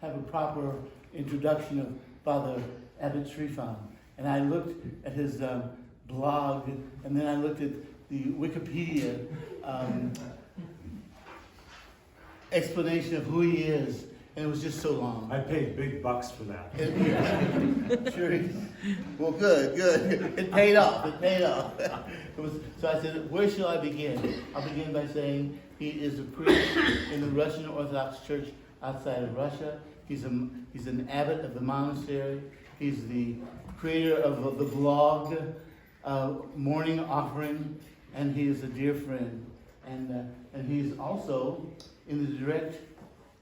have a proper introduction of Father Abbot Tryphon. And I looked at his blog, and then I looked at the Wikipedia explanation of who he is, and it was just so long. I paid big bucks for that. Sure. Well, good. It paid off. So I said, where shall I begin? I'll begin by saying he is a priest in the Russian Orthodox Church outside of Russia. He's an abbot of the monastery. He's the creator of the blog, Morning Offering, and he is a dear friend. And he's also in the direct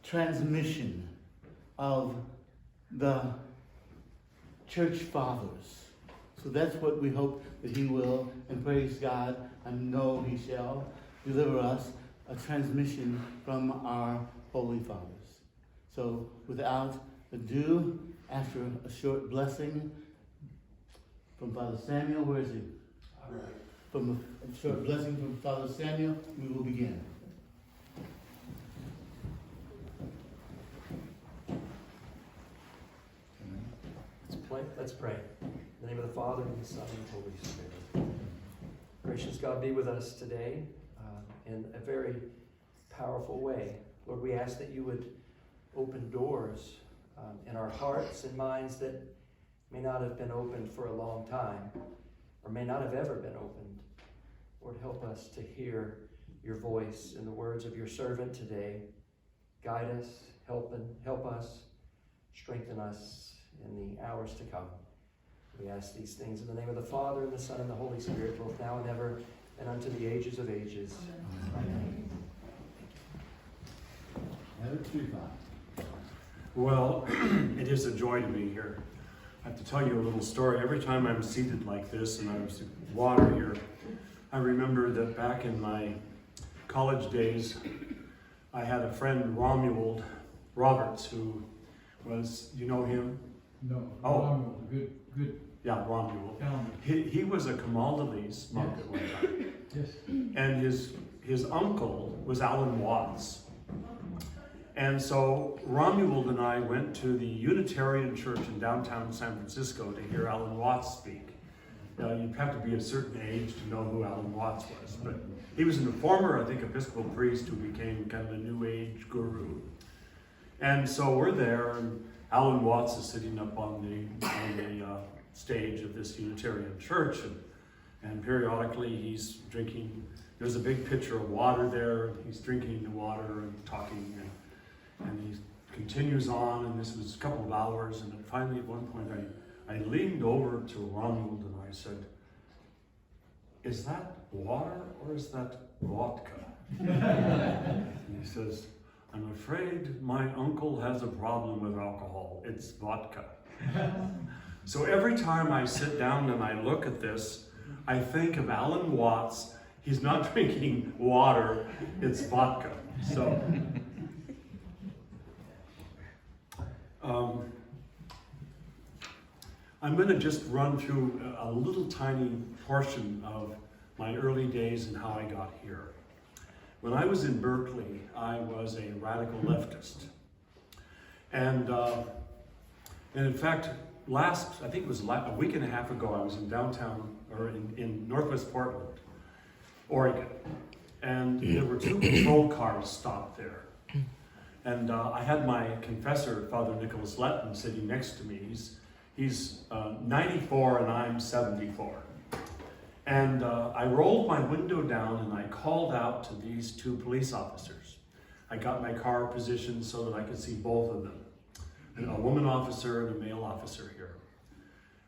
transmission of the church fathers. So that's what we hope that he will, and praise God, I know he shall deliver us a transmission from our holy fathers. So without ado, after a short blessing from Father Samuel, where is he? All right. From a short blessing from Father Samuel, we will begin. Let's pray. In the name of the Father, and the Son, and the Holy Spirit. Gracious God, be with us today in a very powerful way. Lord, we ask that you would open doors in our hearts and minds that may not have been opened for a long time, or may not have ever been opened. Lord, help us to hear your voice in the words of your servant today. Guide us, help us, strengthen us in the hours to come. We ask these things in the name of the Father, and the Son, and the Holy Spirit, both now and ever, and unto the ages of ages. Amen. Well, it is a joy to be here. I have to tell you a little story. Every time I'm seated like this and there's water here, I remember that back in my college days, I had a friend, Romuald Roberts, who was, you know him? No. Oh. Romuald, good. Yeah, Romuald. Calendar. He was a Camaldolese monk at one time. Yes. And his uncle was Alan Watts. And so Romuald and I went to the Unitarian Church in downtown San Francisco to hear Alan Watts speak. You have to be a certain age to know who Alan Watts was, but he was a former, I think, Episcopal priest who became kind of a New Age guru. And so we're there, and Alan Watts is sitting up on the stage of this Unitarian church, and periodically he's drinking. There's a big pitcher of water there, and he's drinking the water and talking, and he continues on, and this was a couple of hours, and then finally at one point I leaned over to Ronald and I said, "Is that water or is that vodka?" And he says, "I'm afraid my uncle has a problem with alcohol. It's vodka." So every time I sit down and I look at this, I think of Alan Watts. He's not drinking water, it's vodka. So, I'm going to just run through a little tiny portion of my early days and how I got here. When I was in Berkeley, I was a radical leftist. And in fact, I think it was a week and a half ago, I was in downtown, or in Northwest Portland, Oregon. And there were 2 patrol cars stopped there. And I had my confessor, Father Nicholas Letton, sitting next to me. He's 94 and I'm 74. And I rolled my window down and I called out to these 2 police officers. I got my car positioned so that I could see both of them. And a woman officer and a male officer here.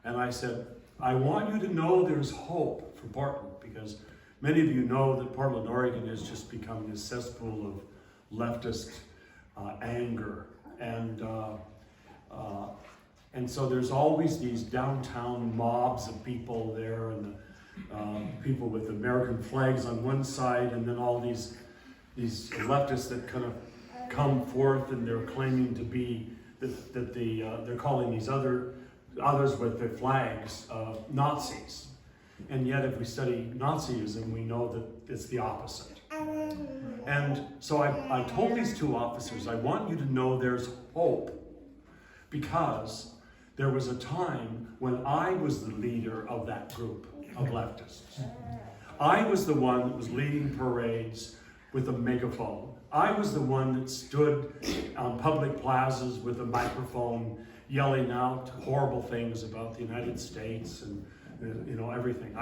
And I said, "I want you to know there's hope for Portland, because many of you know that Portland, Oregon has just become this cesspool of leftist anger. And so there's always these downtown mobs of people there, and people with American flags on one side, and then all these leftists that kind of come forth, and they're claiming to be they're calling these others with their flags Nazis. And yet if we study Nazism, we know that it's the opposite. And so I told these two officers, I want you to know there's hope, because there was a time when I was the leader of that group of leftists. I was the one that was leading parades with a megaphone. I was the one that stood on public plazas with a microphone yelling out horrible things about the United States and everything.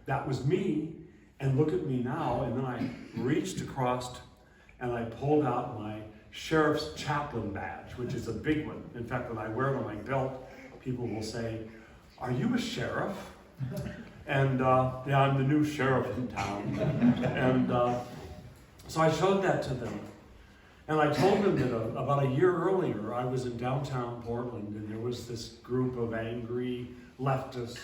That was me, and look at me now. And then I reached across and I pulled out my sheriff's chaplain badge, which is a big one. In fact, when I wear it on my belt, people will say, "Are you a sheriff?" And yeah, I'm the new sheriff in town. And so I showed that to them. And I told them that about a year earlier, I was in downtown Portland, and there was this group of angry leftists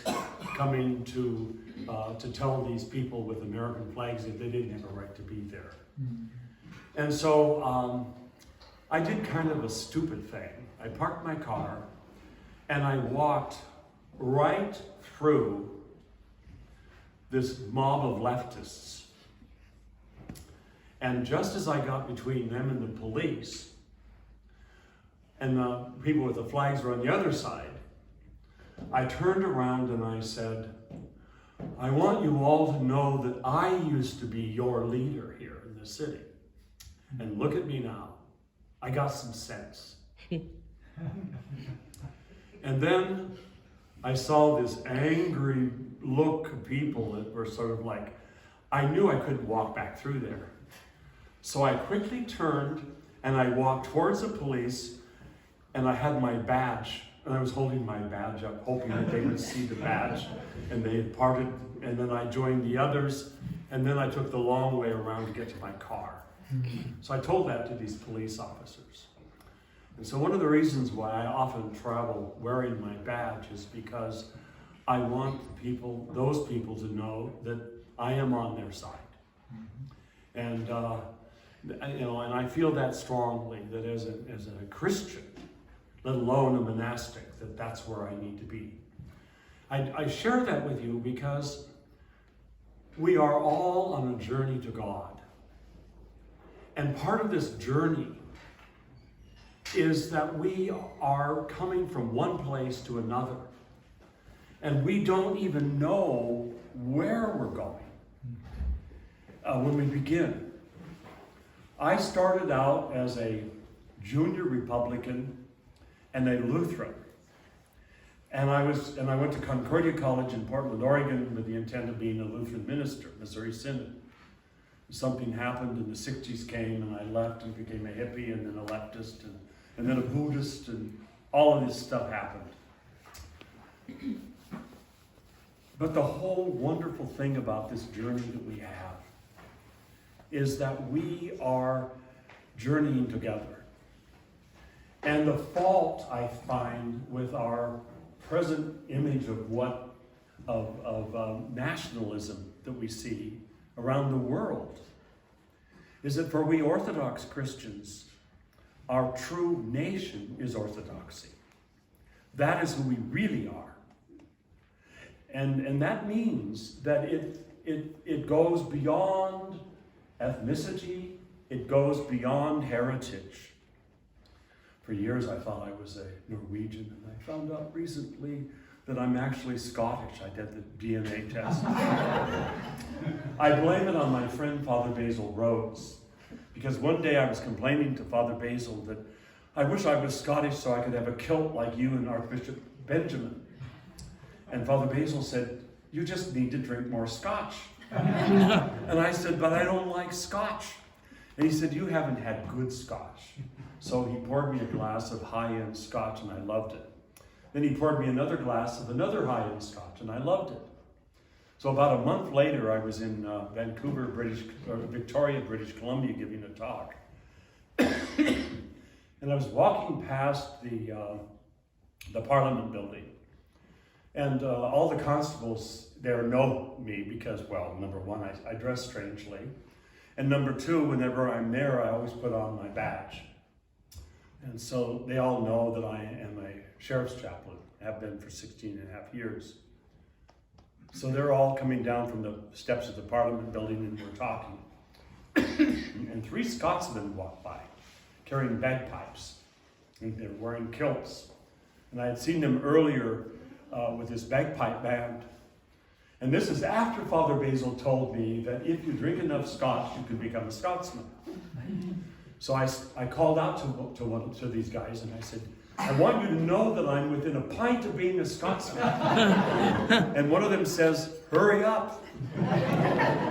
coming to tell these people with American flags that they didn't have a right to be there. And so I did kind of a stupid thing. I parked my car, and I walked right through this mob of leftists. And just as I got between them and the police, and the people with the flags were on the other side, I turned around and I said, "I want you all to know that I used to be your leader here in the city. And look at me now. I got some sense." And then I saw this angry look of people that were sort of like, I knew I couldn't walk back through there. So I quickly turned and I walked towards the police, and I had my badge, and I was holding my badge up, hoping that they would see the badge, and they had parted, and then I joined the others, and then I took the long way around to get to my car. So I told that to these police officers. And so one of the reasons why I often travel wearing my badge is because I want those people to know that I am on their side. And and I feel that strongly, that as a Christian, let alone a monastic, that's where I need to be. I share that with you because we are all on a journey to God. And part of this journey is that we are coming from one place to another. And we don't even know where we're going when we begin. I started out as a junior Republican and a Lutheran. And I went to Concordia College in Portland, Oregon, with the intent of being a Lutheran minister, Missouri Synod. Something happened, and the 60s came, and I left and became a hippie, and then a leftist, and then a Buddhist, and all of this stuff happened. But the whole wonderful thing about this journey that we have is that we are journeying together. And the fault I find with our present image of nationalism that we see around the world is that for we Orthodox Christians, our true nation is orthodoxy. That is who we really are. And that means that it goes beyond ethnicity, it goes beyond heritage. For years I thought I was a Norwegian, and I found out recently that I'm actually Scottish. I did the DNA test. I blame it on my friend Father Basil Rhodes, because one day I was complaining to Father Basil that I wish I was Scottish so I could have a kilt like you and Archbishop Benjamin. And Father Basil said, "You just need to drink more scotch." And I said, "But I don't like scotch." And he said, "You haven't had good scotch." So he poured me a glass of high-end scotch, and I loved it. Then he poured me another glass of another high-end scotch, and I loved it. So about a month later, I was in Victoria, British Columbia, giving a talk. And I was walking past the Parliament building. And all the constables there know me because, well, number one, I dress strangely. And number two, whenever I'm there, I always put on my badge. And so they all know that I am a sheriff's chaplain, have been for 16 and a half years. So they're all coming down from the steps of the Parliament building, and we're talking. and 3 Scotsmen walked by, carrying bagpipes, and they're wearing kilts. And I had seen them earlier with this bagpipe band. And this is after Father Basil told me that if you drink enough Scotch, you can become a Scotsman. So I called out to these guys and I said, I want you to know that I'm within a pint of being a Scotsman. And one of them says, hurry up.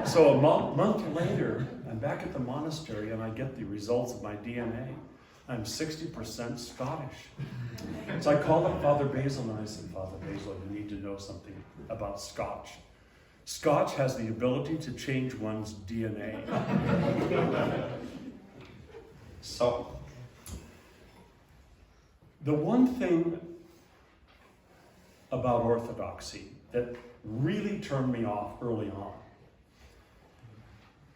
So a month later, I'm back at the monastery and I get the results of my DNA. I'm 60% Scottish. So I called up Father Basil and I said, Father Basil, you need to know something about Scotch. Scotch has the ability to change one's DNA. So, the one thing about Orthodoxy that really turned me off early on,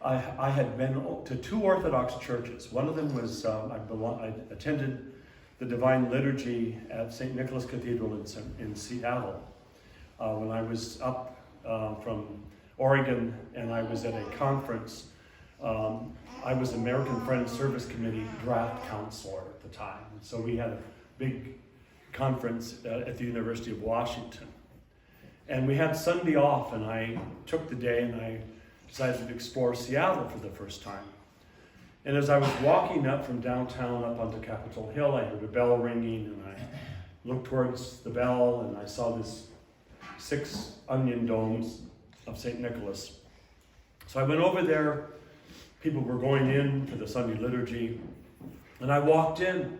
I had been to 2 Orthodox churches. One of them was, I attended the Divine Liturgy at St. Nicholas Cathedral in Seattle when I was up from Oregon, and I was at a conference. I was American Friends Service Committee draft counselor at the time. And so we had a big conference at the University of Washington. And we had Sunday off, and I took the day and I decided to explore Seattle for the first time. And as I was walking up from downtown up onto Capitol Hill, I heard a bell ringing, and I looked towards the bell, and I saw this 6 onion domes of St. Nicholas. So I went over there. People were going in for the Sunday liturgy, and I walked in,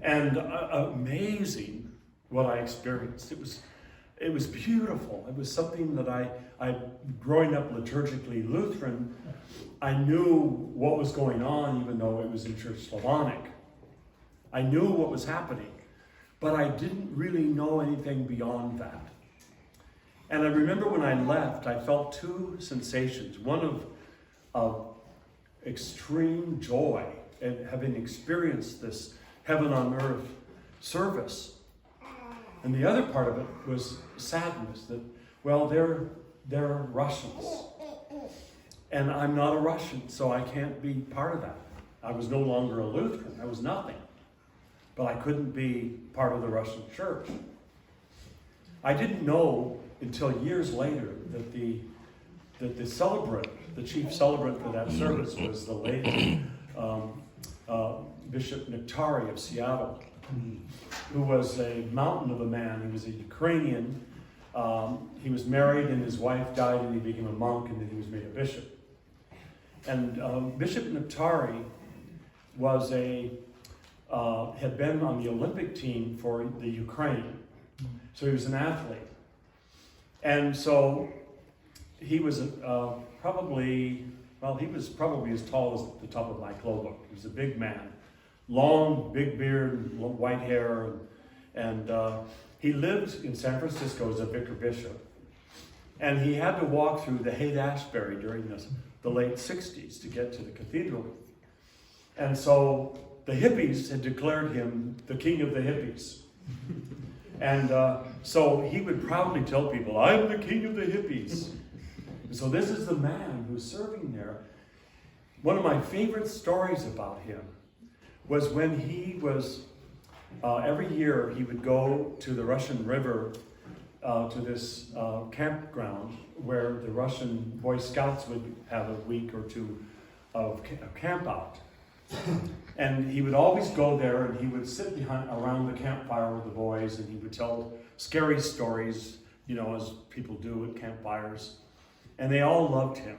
and amazing what I experienced. It was beautiful. It was something that I growing up liturgically Lutheran, I knew what was going on, even though it was in Church Slavonic. I knew what was happening, but I didn't really know anything beyond that. And I remember when I left, I felt 2 sensations. One of extreme joy at having experienced this heaven on earth service. And the other part of it was sadness that, well, they're Russians. And I'm not a Russian, so I can't be part of that. I was no longer a Lutheran. I was nothing. But I couldn't be part of the Russian church. I didn't know until years later that the celebrant, the chief celebrant for that service was the late Bishop Nektari of Seattle, who was a mountain of a man. He was a Ukrainian. He was married and his wife died and he became a monk and then he was made a bishop. And Bishop Nektari was had been on the Olympic team for the Ukraine. So he was an athlete. And so he was probably as tall as the top of my club book. He was a big man. Long, big beard, white hair. And he lived in San Francisco as a vicar bishop. And he had to walk through the Haight-Ashbury during the late 60s to get to the cathedral. And so the hippies had declared him the king of the hippies. And so he would proudly tell people, I'm the king of the hippies. And so this is the man who's serving there. One of my favorite stories about him was when he was, every year he would go to the Russian River to this campground where the Russian Boy Scouts would have a week or 2 of camp out. And he would always go there and he would sit around the campfire with the boys and he would tell scary stories, as people do at campfires. And they all loved him.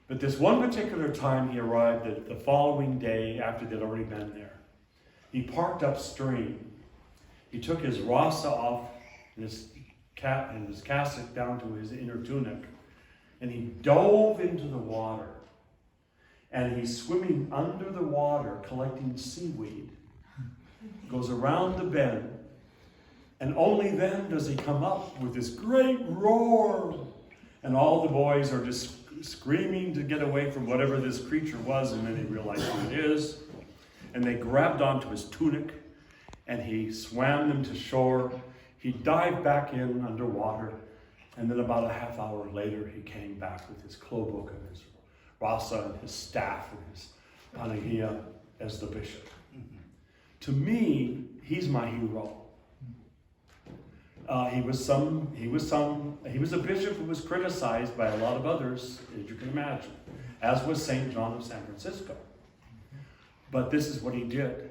But this one particular time he arrived the following day after they'd already been there. He parked upstream. He took his rasa off and his cassock down to his inner tunic. And he dove into the water. And he's swimming under the water, collecting seaweed. Goes around the bend. And only then does he come up with this great roar. And all the boys are just screaming to get away from whatever this creature was. And then they realize who it is. And they grabbed onto his tunic. And he swam them to shore. He dived back in underwater. And then about a half hour later, he came back with his klobuk and his Rasa and his staff and his panagia as the bishop. To me, he's my hero. He was a bishop who was criticized by a lot of others, as you can imagine, as was St. John of San Francisco. But this is what he did.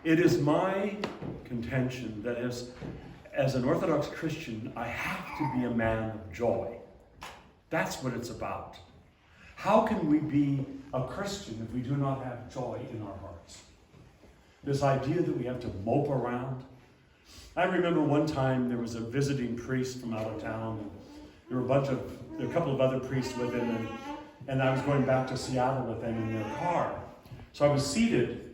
It is my contention that as an Orthodox Christian, I have to be a man of joy. That's what it's about. How can we be a Christian if we do not have joy in our hearts? This idea that we have to mope around. I remember one time there was a visiting priest from out of town, and there were a couple of other priests with him, and I was going back to Seattle with them in their car. So I was seated